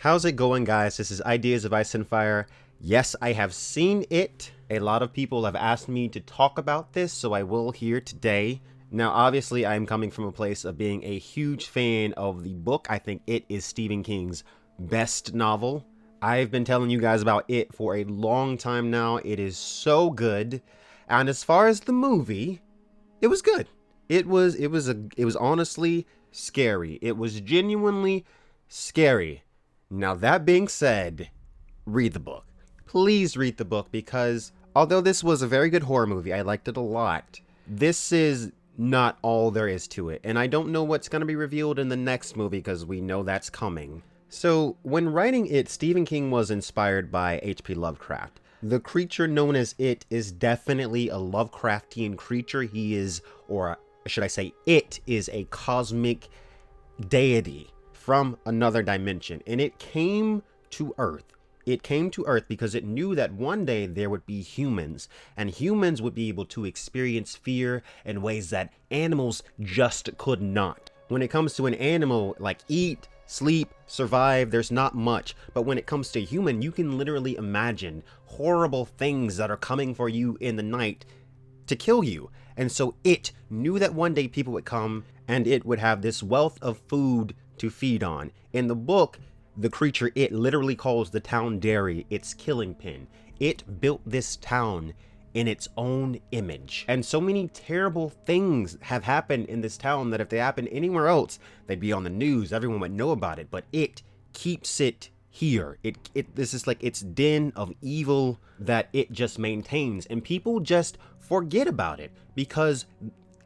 How's it going, guys? This is Ideas of Ice and Fire. Yes, I have seen it. A lot of people have asked me to talk about this, so I will here today. Now, obviously, I'm coming from a place of being a huge fan of the book. I think it is Stephen King's best novel. I've been telling you guys about it for a long time now. It is so good. And as far as the movie, it was good. It was honestly scary. It was genuinely scary. Now, that being said, read the book. Please read the book, because although this was a very good horror movie, I liked it a lot, this is not all there is to it. And I don't know what's going to be revealed in the next movie, because we know that's coming. So, when writing it, Stephen King was inspired by H.P. Lovecraft. The creature known as It is definitely a Lovecraftian creature. He is, or should I say, it is a cosmic deity from another dimension, and it came to Earth. It came to Earth because it knew that one day there would be humans, and humans would be able to experience fear in ways that animals just could not. When it comes to an animal, like eat, sleep, survive, there's not much. But when it comes to human, you can literally imagine horrible things that are coming for you in the night to kill you. And so it knew that one day people would come and it would have this wealth of food to feed on. In the book, the creature It literally calls the town Derry its killing pin. It built this town in its own image. And so many terrible things have happened in this town that if they happened anywhere else, they'd be on the news, everyone would know about it. But it keeps it here. This is like its den of evil that it just maintains, and people just forget about it because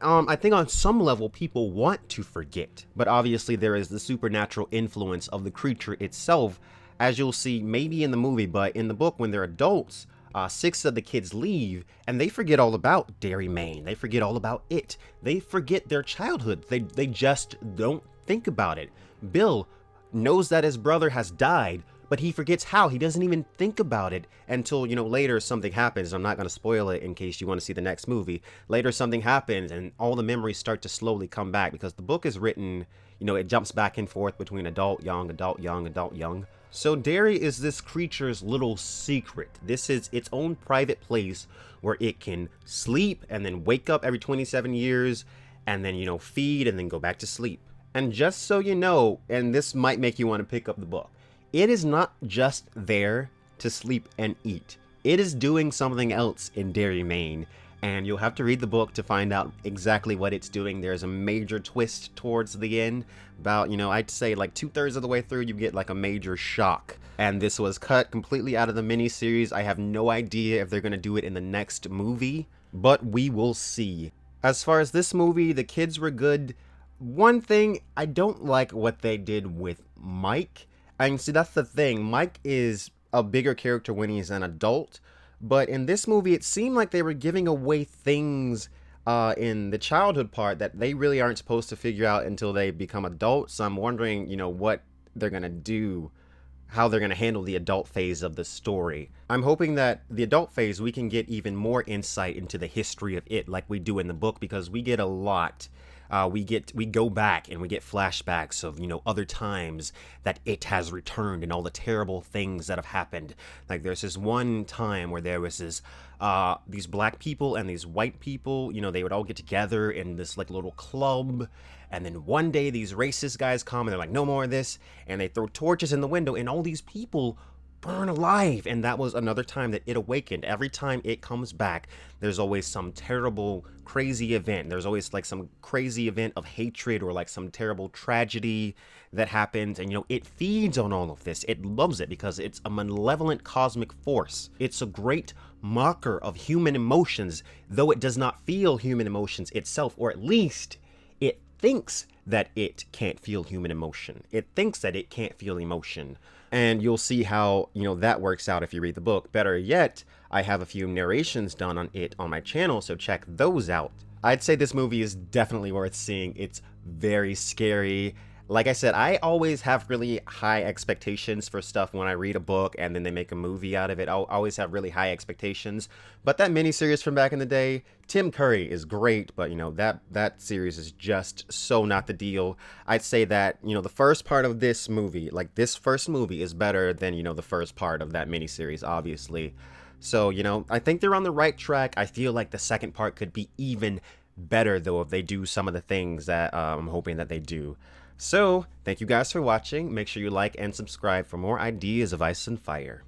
I think on some level people want to forget. But obviously there is the supernatural influence of the creature itself, as you'll see maybe in the movie. But in the book, when they're adults, 6 of the kids leave and they forget all about Derry, Maine. They forget all about it. They forget their childhood. They just don't think about it. Bill knows that his brother has died, but he forgets how. He doesn't even think about it until, later something happens. I'm not going to spoil it in case you want to see the next movie. Later something happens and all the memories start to slowly come back, because the book is written, it jumps back and forth between adult, young, adult, young, adult, young. So Derry is this creature's little secret. This is its own private place where it can sleep and then wake up every 27 years and then, feed and then go back to sleep. And just so you know, and this might make you want to pick up the book, it is not just there to sleep and eat. It is doing something else in Derry, Maine, and you'll have to read the book to find out exactly what it's doing. There's a major twist towards the end. About, I'd say like 2/3 of the way through, you get like a major shock. And this was cut completely out of the miniseries. I have no idea if they're going to do it in the next movie, but we will see. As far as this movie, the kids were good. One thing, I don't like what they did with Mike. And see, that's the thing. Mike is a bigger character when he's an adult, but in this movie, it seemed like they were giving away things in the childhood part that they really aren't supposed to figure out until they become adults. So I'm wondering, what they're gonna do, how they're gonna handle the adult phase of the story. I'm hoping that the adult phase, we can get even more insight into the history of it like we do in the book, because we get a lot. We go back and we get flashbacks of, other times that it has returned and all the terrible things that have happened. Like there's this one time where there was these black people and these white people, they would all get together in this like little club. And then one day these racist guys come and they're like, no more of this. And they throw torches in the window and all these people burn alive. And that was another time that it awakened. Every time it comes back, there's always some terrible, crazy event. There's always like some crazy event of hatred or like some terrible tragedy that happens. And, it feeds on all of this. It loves it because it's a malevolent cosmic force. It's a great mocker of human emotions, though it does not feel human emotions itself, or at least it thinks that it can't feel human emotion. It thinks that it can't feel emotion. And you'll see how, that works out if you read the book. Better yet, I have a few narrations done on it on my channel, so check those out. I'd say this movie is definitely worth seeing. It's very scary. Like I said, I always have really high expectations for stuff when I read a book and then they make a movie out of it. I'll always have really high expectations. But that miniseries from back in the day, Tim Curry is great, but that series is just so not the deal. I'd say that, the first part of this movie, like this first movie is better than, the first part of that miniseries, obviously. So, I think they're on the right track. I feel like the second part could be even better though if they do some of the things that I'm hoping that they do. So, thank you guys for watching. Make sure you like and subscribe for more ideas of Ice and Fire.